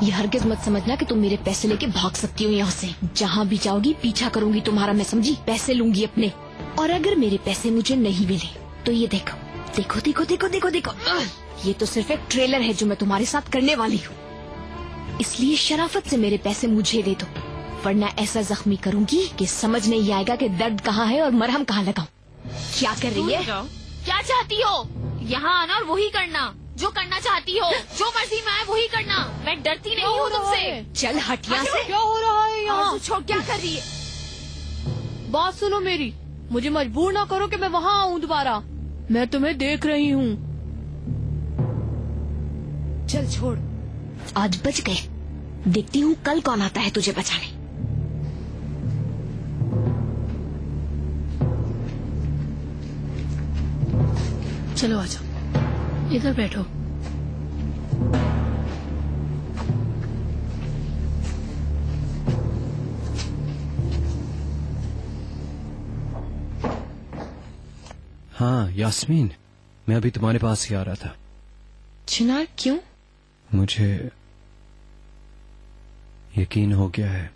ये हरगिज मत समझना कि तुम मेरे पैसे लेके भाग सकती हो यहाँ से। जहाँ भी जाओगी पीछा करूंगी तुम्हारा, मैं समझी? पैसे लूंगी अपने। और अगर मेरे पैसे मुझे नहीं मिले तो ये देखो देखो देखो देखो देखो देखो, ये तो सिर्फ एक ट्रेलर है जो मैं तुम्हारे साथ करने वाली हूँ। इसलिए शराफत से मेरे पैसे मुझे दे दो, वरना ऐसा जख्मी करूंगी कि समझ नहीं आएगा कि दर्द कहाँ है और मरहम कहाँ लगाऊं। क्या कर रही है? क्या चाहती हो? यहाँ आना और वही करना जो करना चाहती हो। जो मर्जी में आए वही करना। मैं डरती नहीं हूँ तुमसे। चल हट यहाँ से। क्या हो रहा है यहाँ? क्या कर रही है? बात सुनो मेरी, मुझे मजबूर ना करो कि मैं वहाँ आऊँ दोबारा। मैं तुम्हें देख रही हूँ। चल छोड़, आज बच गए। देखती हूँ कल कौन आता है तुझे बचाने। चलो आ जाओ, इधर बैठो। हाँ यास्मीन, मैं अभी तुम्हारे पास ही आ रहा था। चिनार क्यों? मुझे यकीन हो गया है।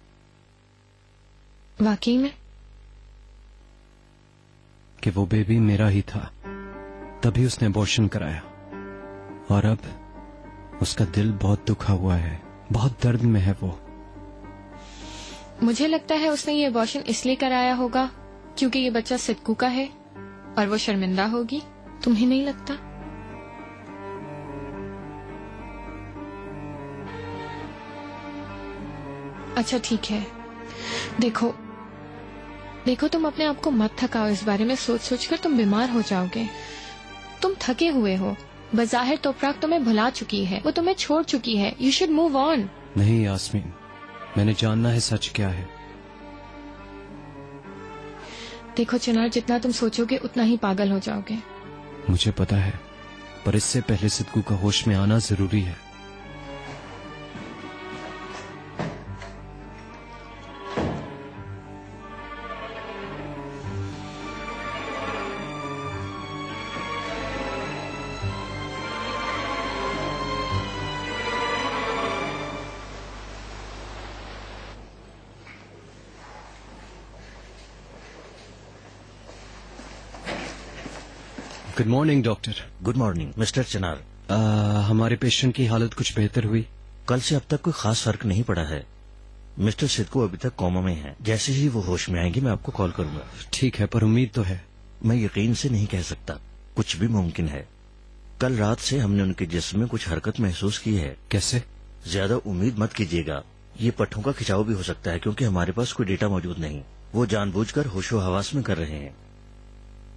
वाकई में? कि वो बेबी मेरा ही था, तभी उसने अबॉर्शन कराया। और अब उसका दिल बहुत दुखा हुआ है, बहुत दर्द में है वो। मुझे लगता है उसने ये अबॉर्शन इसलिए कराया होगा क्योंकि ये बच्चा सिद्कू का है और वो शर्मिंदा होगी। तुम्हें नहीं लगता? अच्छा ठीक है, देखो देखो तुम अपने आप को मत थकाओ। इस बारे में सोच सोच कर तुम बीमार हो जाओगे। तुम थके हुए हो। बज़ाहिर तोपराक तुम्हें भुला चुकी है, वो तुम्हें छोड़ चुकी है। You should move on. नहीं यास्मीन, मैंने जानना है सच क्या है। देखो चिनार, जितना तुम सोचोगे उतना ही पागल हो जाओगे। मुझे पता है, पर इससे पहले सिद्कू का होश में आना जरूरी है। Good morning doctor. Good morning mister Chinar. हमारे पेशेंट की हालत कुछ बेहतर हुई? कल से अब तक कोई खास फर्क नहीं पड़ा है। मिस्टर सिद्कू अभी तक कोमा में है। जैसे ही वो होश में आएंगे मैं आपको कॉल करूंगा। ठीक है, पर उम्मीद तो है। मैं यकीन से नहीं कह सकता, कुछ भी मुमकिन है। कल रात से हमने उनके जिस्म में कुछ हरकत महसूस की है। कैसे? ज्यादा उम्मीद मत कीजिएगा, ये पट्टों का खिंचाव भी हो सकता है क्योंकि हमारे पास कोई डेटा मौजूद नहीं। वो जानबूझकर होशो हवास में कर रहे हैं।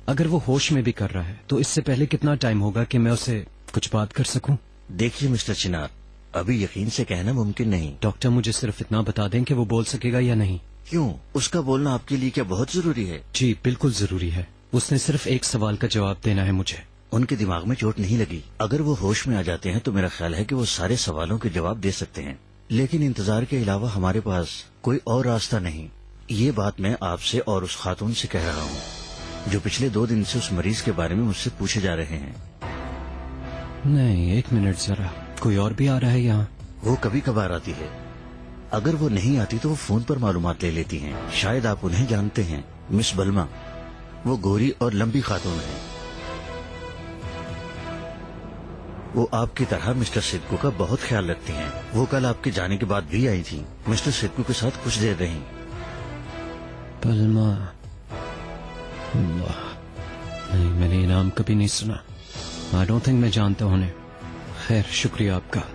अगर वो होश में भी कर रहा है तो इससे पहले कितना टाइम होगा कि मैं उससे कुछ बात कर सकूं? देखिए मिस्टर चिनार, अभी यकीन से कहना मुमकिन नहीं। डॉक्टर, मुझे सिर्फ इतना बता दें कि वो बोल सकेगा या नहीं। क्यों? उसका बोलना आपके लिए क्या बहुत जरूरी है? जी बिल्कुल जरूरी है। उसने सिर्फ एक सवाल का जवाब देना है मुझे। उनके दिमाग में चोट नहीं लगी। अगर वो होश में आ जाते हैं तो मेरा ख्याल है कि वो सारे सवालों के जवाब दे सकते हैं। लेकिन इंतजार के अलावा हमारे पास कोई और रास्ता नहीं। ये बात मैं आपसे और उस खातून से कह रहा हूँ जो पिछले 2 दिन से उस मरीज के बारे में मुझसे पूछे जा रहे हैं। नहीं, एक मिनट जरा, कोई और भी आ रहा है यहाँ? वो कभी कभार आती है। अगर वो नहीं आती तो वो फोन पर मालूमात ले लेती हैं। शायद आप उन्हें जानते हैं, मिस बलमा। वो गोरी और लंबी खातून है। वो आपकी तरह मिस्टर सिद्कू का बहुत ख्याल रखती हैं। वो कल आपके जाने के बाद भी आई थी। मिस्टर सिद्कू के साथ कुछ देर रही। बलमा? नहीं, मैंने ये नाम कभी नहीं सुना। आई डोंट थिंक मैं जानता हूं उन्हें। खैर, शुक्रिया आपका।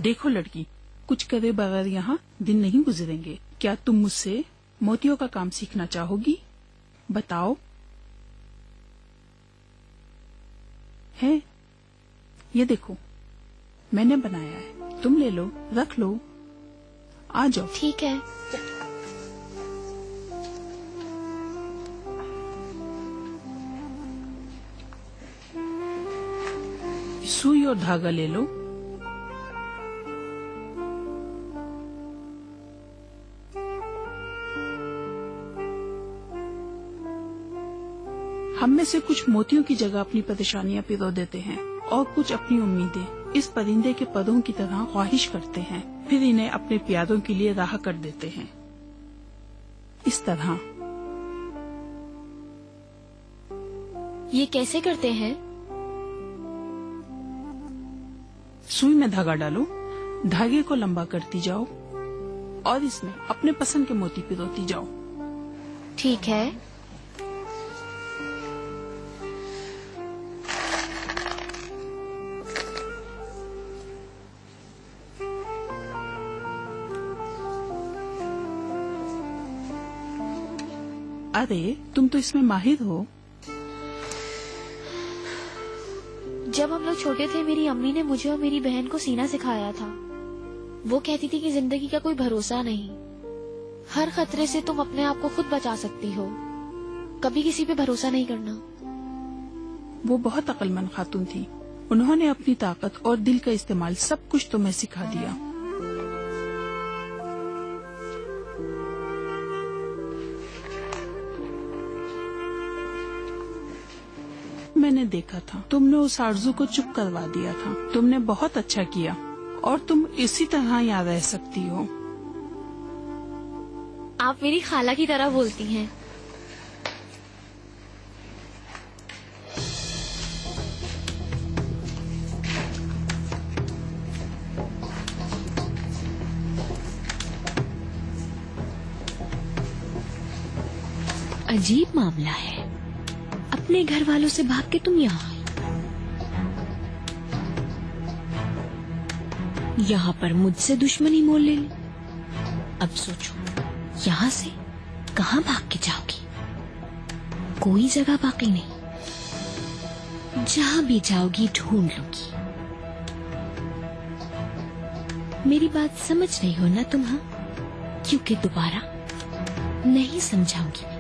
देखो लड़की, कुछ करे बगैर यहाँ दिन नहीं गुजरेंगे। क्या तुम मुझसे मोतियों का काम सीखना चाहोगी? बताओ। है ये देखो, मैंने बनाया है, तुम ले लो, रख लो। आ जाओ। ठीक है। सुई और धागा ले लो। हम में से कुछ मोतियों की जगह अपनी परेशानियां पिरो देते हैं और कुछ अपनी उम्मीदें इस परिंदे के पदों की तरह ख्वाहिश करते हैं, फिर इन्हें अपने प्यारों के लिए राह कर देते हैं। इस तरह ये कैसे करते हैं? सुई में धागा डालो, धागे को लंबा करती जाओ और इसमें अपने पसंद के मोती पिरोती जाओ। ठीक है। अरे तुम तो इसमें माहिर हो। जब हम लोग छोटे थे मेरी अम्मी ने मुझे और मेरी बहन को सीना सिखाया था। वो कहती थी कि जिंदगी का कोई भरोसा नहीं, हर खतरे से तुम अपने आप को खुद बचा सकती हो, कभी किसी पे भरोसा नहीं करना। वो बहुत अक्लमंद खातून थी। उन्होंने अपनी ताकत और दिल का इस्तेमाल सब कुछ तुम्हें सिखा दिया। मैंने देखा था तुमने उस आरज़ू को चुप करवा दिया था। तुमने बहुत अच्छा किया और तुम इसी तरह यहाँ रह सकती हो। आप मेरी खाला की तरह बोलती हैं। अजीब मामला है, अपने घर वालों से भाग के तुम यहाँ आई, यहाँ पर मुझसे दुश्मनी मोल ले ली। अब सोचो यहाँ से कहाँ भाग के जाओगी? कोई जगह बाकी नहीं, जहाँ भी जाओगी ढूंढ लूंगी। मेरी बात समझ रही हो ना तुम? हाँ, क्योंकि दोबारा नहीं समझाऊंगी।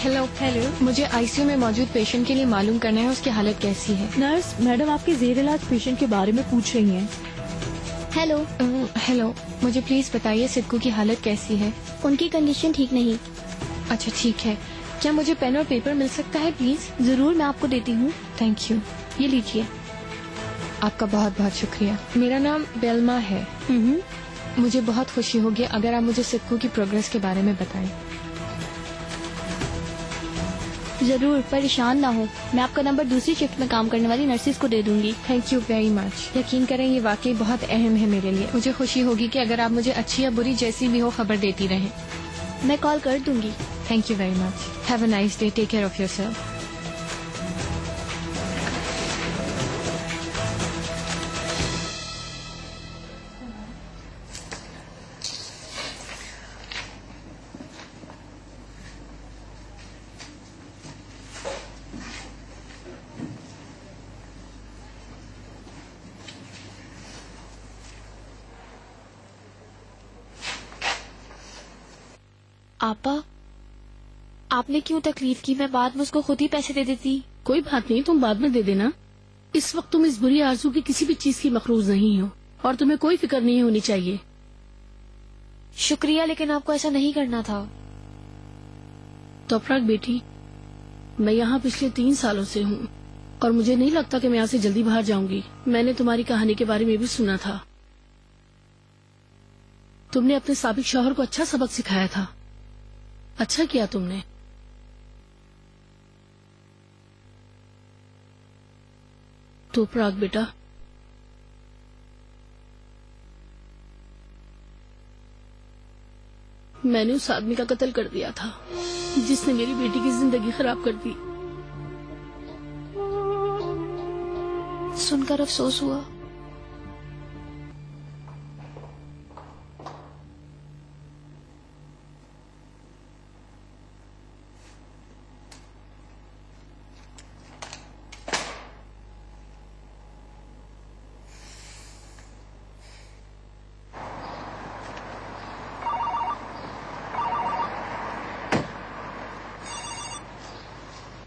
हेलो हेलो, मुझे आईसीयू में मौजूद पेशेंट के लिए मालूम करना है उसकी हालत कैसी है। नर्स मैडम आपके जेर इलाज पेशेंट के बारे में पूछ रही हैं। हेलो। हेलो, मुझे प्लीज बताइए सिद्धू की हालत कैसी है? उनकी कंडीशन ठीक नहीं। अच्छा ठीक है, क्या मुझे पेन और पेपर मिल सकता है प्लीज? जरूर, मैं आपको देती हूँ। थैंक यू, ये लीजिए। आपका बहुत बहुत शुक्रिया। मेरा नाम बेलमा है। मुझे बहुत खुशी होगी अगर आप मुझे सिद्धू की प्रोग्रेस के बारे में बताएं। जरूर, परेशान ना हो, मैं आपका नंबर दूसरी शिफ्ट में काम करने वाली नर्सिस को दे दूंगी। Thank you very much. यकीन करें ये वाकई बहुत अहम है मेरे लिए। मुझे खुशी होगी कि अगर आप मुझे अच्छी या बुरी जैसी भी हो खबर देती रहें। मैं कॉल कर दूंगी। Thank you very much. Have a nice day. Take care of yourself. आपा, आपने क्यों तकलीफ की? मैं बाद में उसको खुद ही पैसे दे देती। कोई बात नहीं, तुम बाद में दे देना। इस वक्त तुम इस बुरी आरज़ू की किसी भी चीज की मखरूज नहीं हो और तुम्हें कोई फिक्र नहीं होनी चाहिए। शुक्रिया, लेकिन आपको ऐसा नहीं करना था। तोपराग बेटी, मैं यहाँ पिछले 3 सालों से हूँ और मुझे नहीं लगता कि मैं यहाँ से जल्दी बाहर जाऊंगी। मैंने तुम्हारी कहानी के बारे में भी सुना था। तुमने अपने साबिक शौहर को अच्छा सबक सिखाया था। अच्छा किया तुमने। तो प्राग बेटा, मैंने उस आदमी का कत्ल कर दिया था जिसने मेरी बेटी की जिंदगी खराब कर दी। सुनकर अफसोस हुआ।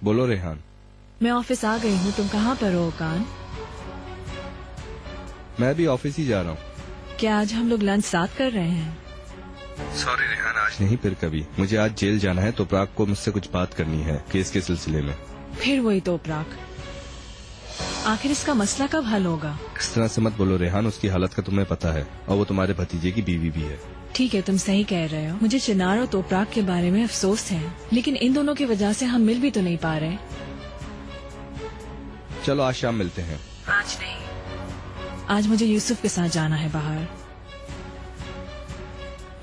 बोलो रेहान। मैं ऑफिस आ गई हूँ, तुम कहाँ पर हो कान? मैं भी ऑफिस ही जा रहा हूँ। क्या आज हम लोग लंच साथ कर रहे हैं? सॉरी रेहान, आज नहीं, फिर कभी। मुझे आज जेल जाना है तो प्राग को मुझसे कुछ बात करनी है केस के सिलसिले में। फिर वही तो प्राग, आखिर इसका मसला कब हल होगा? इस तरह से मत बोलो रेहान, उसकी हालत का तुम्हें पता है और वो तुम्हारे भतीजे की बीवी भी है। ठीक है, तुम सही कह रहे हो। मुझे चिनार और तोपराग के बारे में अफसोस है, लेकिन इन दोनों की वजह से हम मिल भी तो नहीं पा रहे। चलो आज शाम मिलते हैं। आज नहीं, आज मुझे यूसुफ के साथ जाना है बाहर।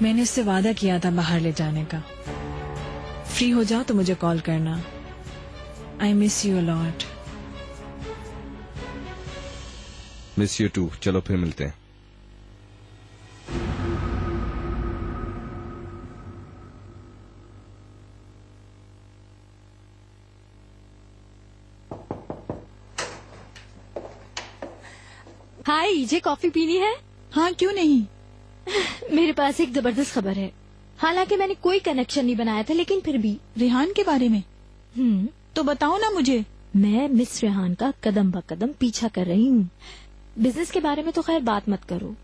मैंने इससे वादा किया था बाहर ले जाने का। फ्री हो जाओ तो मुझे कॉल करना। I miss you a lot. Miss you too. चलो फिर मिलते हैं। हाय ईजे, कॉफी पीनी है? हाँ क्यों नहीं। मेरे पास एक जबरदस्त खबर है। हालांकि मैंने कोई कनेक्शन नहीं बनाया था, लेकिन फिर भी। रेहान के बारे में? तो बताओ ना मुझे। मैं मिस रेहान का कदम ब कदम पीछा कर रही हूँ। बिजनेस के बारे में तो खैर बात मत करो,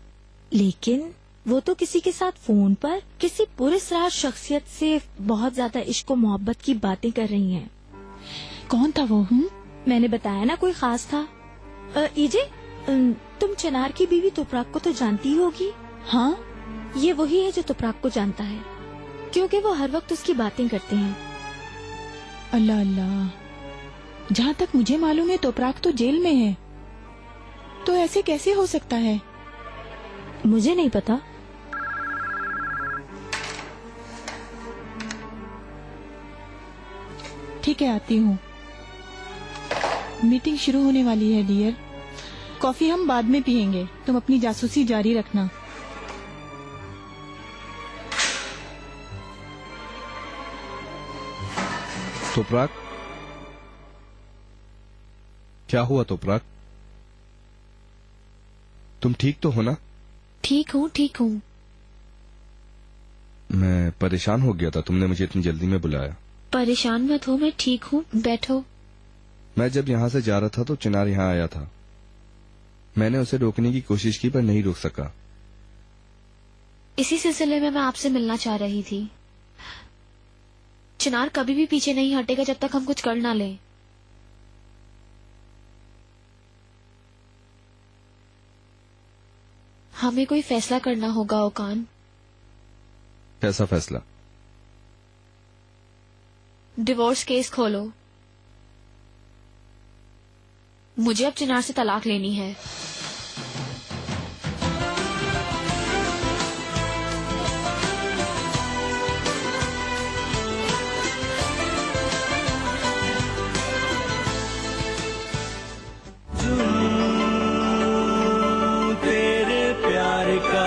लेकिन वो तो किसी के साथ फोन पर किसी पुरस्कार शख्सियत से बहुत ज्यादा इश्क और मोहब्बत की बातें कर रही हैं। कौन था वो? मैंने बताया ना, कोई खास था। ईजे, तुम चिनार की बीवी तोपराग को तो जानती ही होगी। हाँ, ये वही है जो तोपराग को जानता है, क्योंकि वो हर वक्त उसकी बातें करते हैं। अल्लाह अल्लाह, जहाँ तक मुझे मालूम है तोपराग तो जेल में है, तो ऐसे कैसे हो सकता है? मुझे नहीं पता। ठीक है, आती हूँ। मीटिंग शुरू होने वाली है डियर। कॉफी हम बाद में पियेंगे, तुम अपनी जासूसी जारी रखना। तोपराग, क्या हुआ तोपराग? तुम ठीक तो हो ना? ठीक हूँ, ठीक हूँ। मैं परेशान हो गया था, तुमने मुझे इतनी जल्दी में बुलाया। परेशान मत हो, मैं ठीक हूँ, बैठो। मैं जब यहाँ से जा रहा था तो चिनार यहाँ आया था। मैंने उसे रोकने की कोशिश की पर नहीं रोक सका। इसी सिलसिले में मैं आपसे मिलना चाह रही थी। चिनार कभी भी पीछे नहीं हटेगा जब तक हम कुछ कर ना लें। हमें कोई फैसला करना होगा ओकान। कैसा फैसला? डिवोर्स केस खोलो। मुझे अब चिनार से तलाक लेनी है। तेरे प्यार का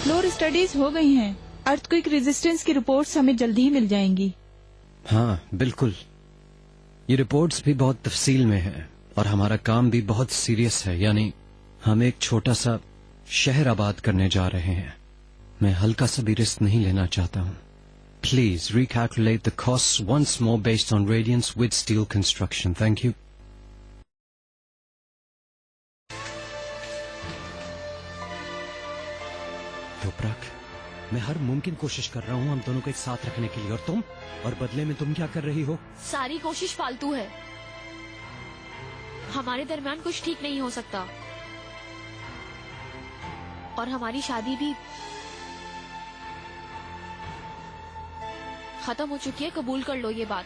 फ्लोर स्टडीज हो गई हैं। अर्थक्वेक रेजिस्टेंस की रिपोर्ट्स हमें जल्दी ही मिल जाएंगी। हाँ बिल्कुल, ये रिपोर्ट्स भी बहुत तफसील में है और हमारा काम भी बहुत सीरियस है, यानी हम एक छोटा सा शहर आबाद करने जा रहे हैं। मैं हल्का सा भी रिस्क नहीं लेना चाहता हूँ। Please recalculate the costs once more based on Radiance with steel construction. Thank you. तोपराक, मैं हर मुमकिन कोशिश कर रहा हूँ हम दोनों को एक साथ रखने के लिए, और बदले में तुम क्या कर रही हो? सारी कोशिश फालतू है। हमारे दरमियान कुछ ठीक नहीं हो सकता और हमारी शादी भी खत्म हो चुकी है। कबूल कर लो ये बात।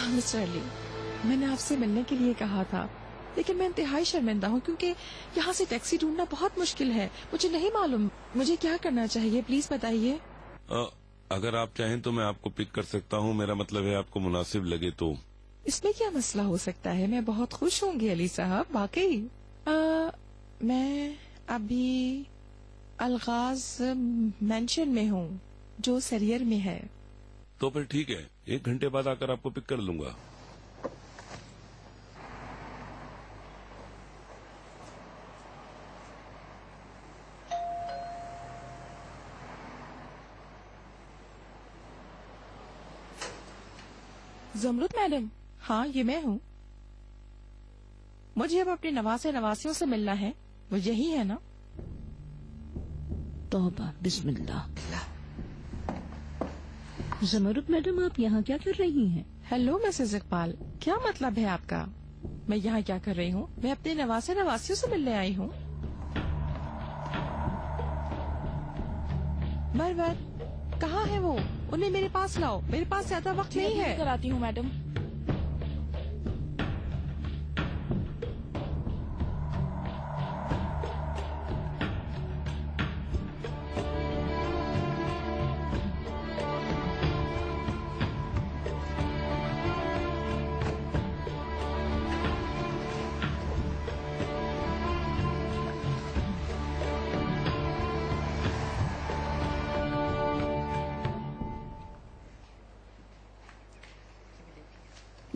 मिस्टर अली, मैंने आपसे मिलने के लिए कहा था, लेकिन मैं इंतहाई शर्मिंदा हूँ क्योंकि यहाँ से टैक्सी ढूंढना बहुत मुश्किल है। मुझे नहीं मालूम मुझे क्या करना चाहिए, प्लीज बताइए। अगर आप चाहें तो मैं आपको पिक कर सकता हूँ। मेरा मतलब है आपको मुनासिब लगे तो। इसमें क्या मसला हो सकता है, मैं बहुत खुश होंगी अली साहब, वाकई। मैं अभी अलगाज मेंशन में हूँ जो सरियर में है। तो फिर ठीक है, 1 घंटे बाद आकर आपको पिक कर लूंगा। जमरुद मैडम? हाँ, ये मैं हूँ। मुझे अब अपने नवासे नवासियों से मिलना है, वो यही है ना? तौबा, बिस्मिल्लाह। जमरुद मैडम, आप यहाँ क्या कर रही हैं? हेलो मिसेज इकबाल, क्या मतलब है आपका? मैं यहाँ क्या कर रही हूँ? मैं अपने नवासे नवासियों से मिलने आई हूँ। मरवत, कहाँ है वो? उन्हें मेरे पास लाओ, मेरे पास ज्यादा वक्त नहीं है। कराती हूँ मैडम।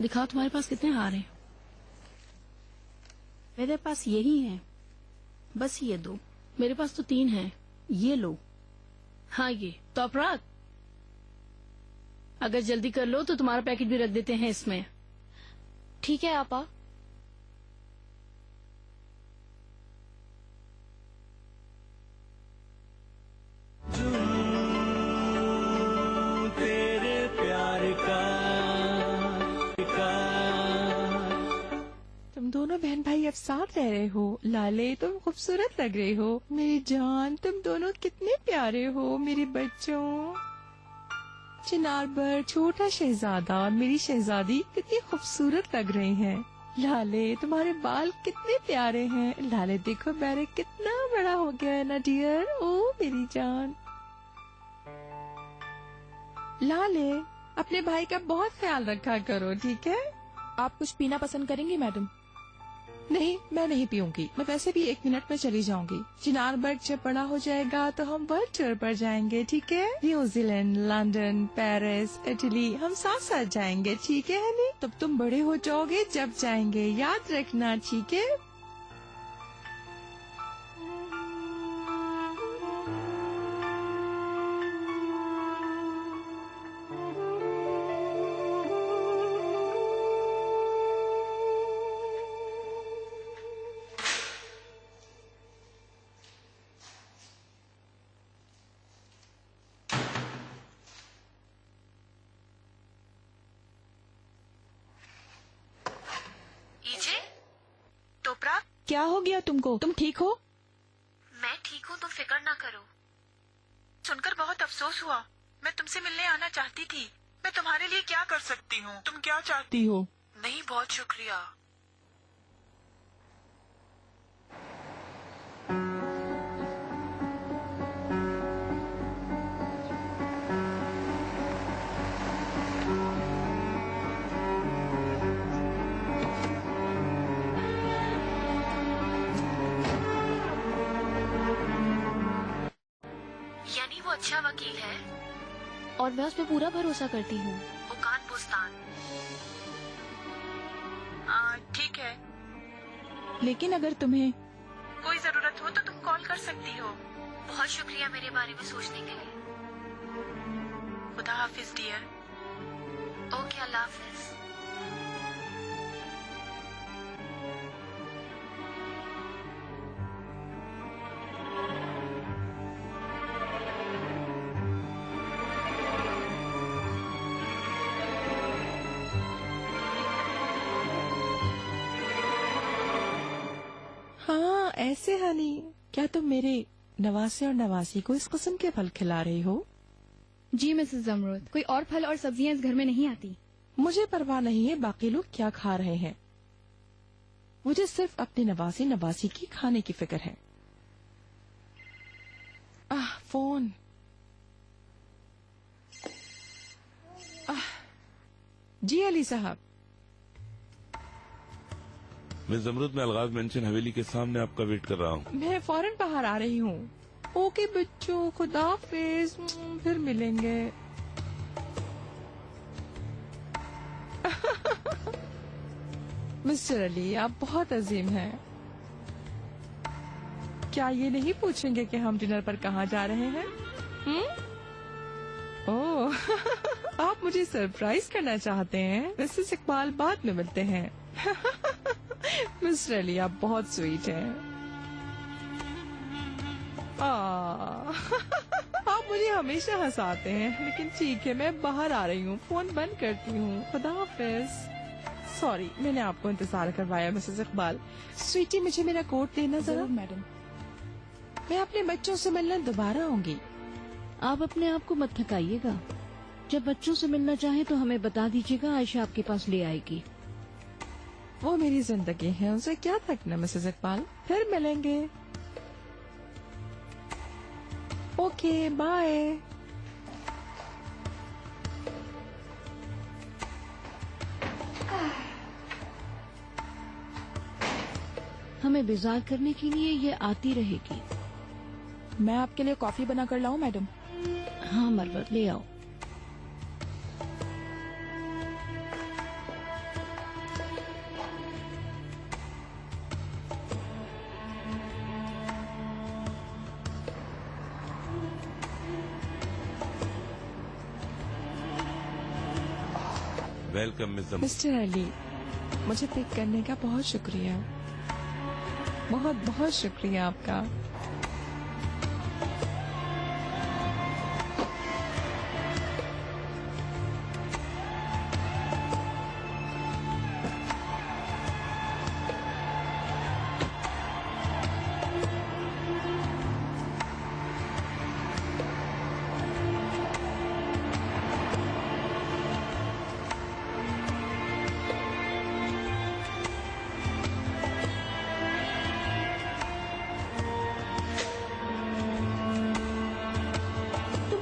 दिखाओ तुम्हारे पास कितने हार हैं। मेरे पास यही हैं, बस ये 2। मेरे पास तो 3 हैं। ये लो। हाँ, ये तो अपराध। अगर जल्दी कर लो तो तुम्हारा पैकेट भी रख देते हैं इसमें। ठीक है आपा। तेरे प्यार का तुम दोनों बहन भाई अब साथ रह रहे हो। लाले, तुम खूबसूरत लग रहे हो। मेरी जान, तुम दोनों कितने प्यारे हो मेरे बच्चों। चिनारबर, छोटा शहजादा और मेरी शहजादी कितनी खूबसूरत लग रहे हैं। लाले, तुम्हारे बाल कितने प्यारे हैं। लाले, देखो बैरक कितना बड़ा हो गया है ना डियर। ओ मेरी जान। लाले, अपने भाई का बहुत ख्याल रखा करो, ठीक है? आप कुछ पीना पसंद करेंगी मैडम? नहीं, मैं नहीं पीऊंगी। मैं वैसे भी 1 मिनट में चली जाऊंगी। चिनारबर्ग जब बड़ा हो जाएगा तो हम वर्ल्ड टूर पर जाएंगे, ठीक है? न्यूजीलैंड, लंदन, पेरिस, इटली, हम साथ साथ जाएंगे, ठीक है हनी? तब तुम बड़े हो जाओगे जब जाएंगे, याद रखना, ठीक है? क्या हो गया तुमको? तुम ठीक हो? मैं ठीक हूँ, तुम फिक्र ना करो। सुनकर बहुत अफसोस हुआ। मैं तुमसे मिलने आना चाहती थी। मैं तुम्हारे लिए क्या कर सकती हूँ? तुम क्या चाहती हो? नहीं, बहुत शुक्रिया। यानी वो अच्छा वकील है और मैं उस पर पूरा भरोसा करती हूँ। ओकान बुस्तान। ठीक है, लेकिन अगर तुम्हें कोई जरूरत हो तो तुम कॉल कर सकती हो। बहुत शुक्रिया मेरे बारे में सोचने के लिए। खुदा हाफिज डियर। ओके, अल्लाह हाफिज। हाँ ऐसे हनी, क्या तुम मेरे नवासे और नवासी को इस किस्म के फल खिला रही हो? जी मिसेस जमरूद, कोई और फल और सब्जियां इस घर में नहीं आती। मुझे परवाह नहीं है बाकी लोग क्या खा रहे हैं, मुझे सिर्फ अपने नवासी नवासी की खाने की फिक्र है। फोन। जी अली साहब। मिस जमरूद, मैं अलगाज मेंशन हवेली के सामने आपका वेट कर रहा हूँ। मैं फौरन बाहर आ रही हूँ। ओके बच्चों, खुदा हाफिज, फिर मिलेंगे। मिस्टर अली, आप बहुत अजीम हैं। क्या ये नहीं पूछेंगे कि हम डिनर पर कहाँ जा रहे हैं? ओह, आप मुझे सरप्राइज करना चाहते हैं? मिसेस इकबाल, बाद में मिलते हैं। मिस्टर अली, आप बहुत स्वीट हैं। आप मुझे हमेशा हंसाते हैं, लेकिन ठीक है, मैं बाहर आ रही हूँ, फोन बंद करती हूँ। खुदा हाफिज। सॉरी, मैंने आपको इंतजार करवाया मिसेस इकबाल। स्वीटी, मुझे मेरा कोट देना जरा। मैडम, मैं अपने बच्चों से मिलने दोबारा आऊंगी। आप अपने आप को मत थकाइएगा, जब बच्चों से मिलना चाहे तो हमें बता दीजिएगा, आयशा आपके पास ले आएगी। वो मेरी जिंदगी है, उनसे क्या थकना मिसेस इकबाल। फिर मिलेंगे। Okay, bye. हमें बेजार करने के लिए ये आती रहेगी। मैं आपके लिए कॉफी बना कर लाऊं मैडम? हाँ मरवत, ले आओ। वेलकम मिस्टर अली, मुझे पिक करने का बहुत शुक्रिया। बहुत बहुत शुक्रिया आपका।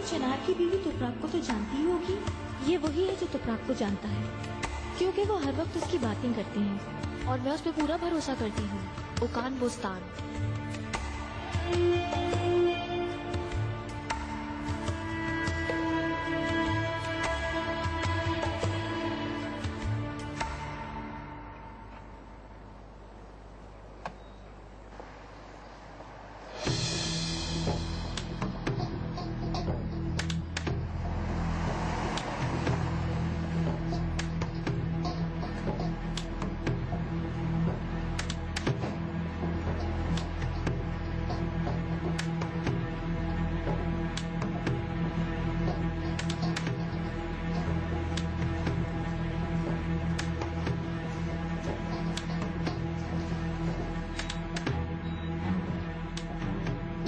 चिनार की बीवी तुपराक को तो जानती ही होगी। ये वही है जो तुपराक को जानता है, क्योंकि वो हर वक्त उसकी बातें करते हैं और मैं उस पर पूरा भरोसा करती हूँ। ओकान बुस्तान।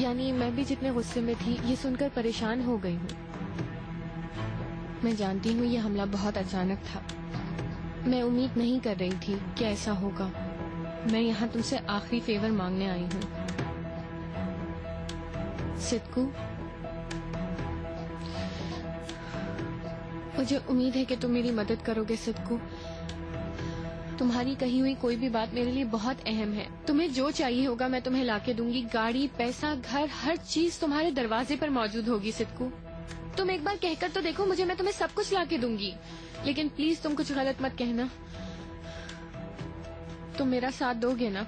यानी मैं भी जितने गुस्से में थी, ये सुनकर परेशान हो गई हूँ। मैं जानती हूँ ये हमला बहुत अचानक था, मैं उम्मीद नहीं कर रही थी कि ऐसा होगा। मैं यहाँ तुमसे आखिरी फेवर मांगने आई हूँ। सिद्कू, मुझे उम्मीद है कि तुम मेरी मदद करोगे। सिद्कू, तुम्हारी कही हुई कोई भी बात मेरे लिए बहुत अहम है। तुम्हें जो चाहिए होगा मैं तुम्हें लाके दूंगी। गाड़ी, पैसा, घर, हर चीज तुम्हारे दरवाजे पर मौजूद होगी। सिद्कू, तुम एक बार कहकर तो देखो मुझे, मैं तुम्हें सब कुछ लाके दूंगी। लेकिन प्लीज तुम कुछ गलत मत कहना। तुम मेरा साथ दोगे ना?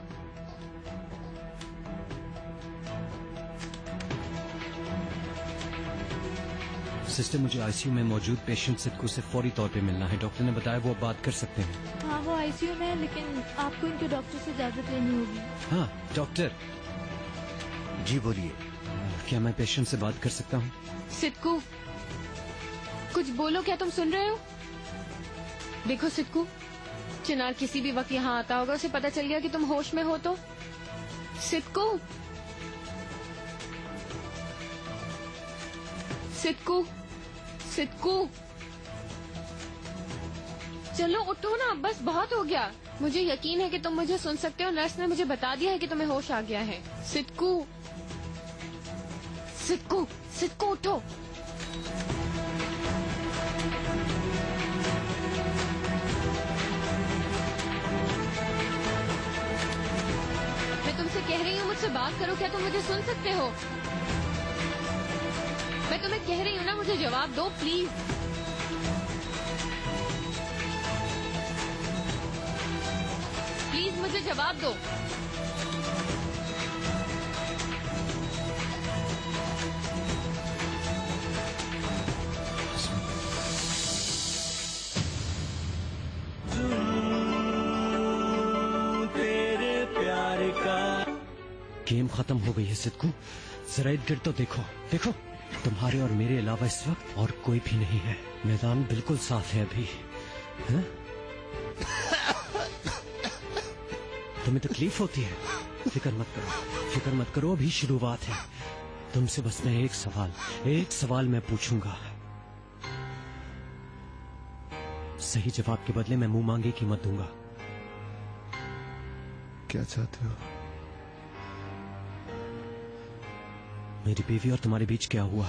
सिस्टर, मुझे आईसीयू में मौजूद पेशेंट सिद्कू से फौरी तौर पे मिलना है। डॉक्टर ने बताया वो बात कर सकते हैं। हाँ, वो आईसीयू में है, लेकिन आपको इनके डॉक्टर से इजाजत लेनी होगी। हाँ डॉक्टर। जी बोलिए। क्या मैं पेशेंट से बात कर सकता हूँ? सिद्कू, कुछ बोलो। क्या तुम सुन रहे हो? देखो सिद्कू, चिनार किसी भी वक्त यहाँ आता होगा। उसे पता चल गया कि तुम होश में हो तो। सिद्कू, सिद्कू, सिद्कू, चलो उठो ना, बस बहुत हो गया। मुझे यकीन है कि तुम मुझे सुन सकते हो। नर्स ने मुझे बता दिया है कि तुम्हें होश आ गया है। सिद्कू, सिद्कू, सिद्कू उठो। मैं तुमसे कह रही हूँ मुझसे बात करो। क्या तुम मुझे सुन सकते हो? मैं तुम्हें कह रही हूँ ना, मुझे जवाब दो प्लीज। प्लीज मुझे जवाब दो। तेरे प्यार का गेम खत्म हो गई है सिद्कू। जरा इधर तो देखो, देखो, तुम्हारे और मेरे अलावा इस वक्त और कोई भी नहीं है। मैदान बिल्कुल साफ है अभी। है? तुम्हें तकलीफ होती है? फिक्र मत करो, फिक्र मत करो, अभी शुरुआत है। तुमसे बस मैं एक सवाल मैं पूछूंगा। सही जवाब के बदले मैं मुंह मांगे कीमत दूंगा। क्या चाहते हो? मेरी बीवी और तुम्हारे बीच क्या हुआ?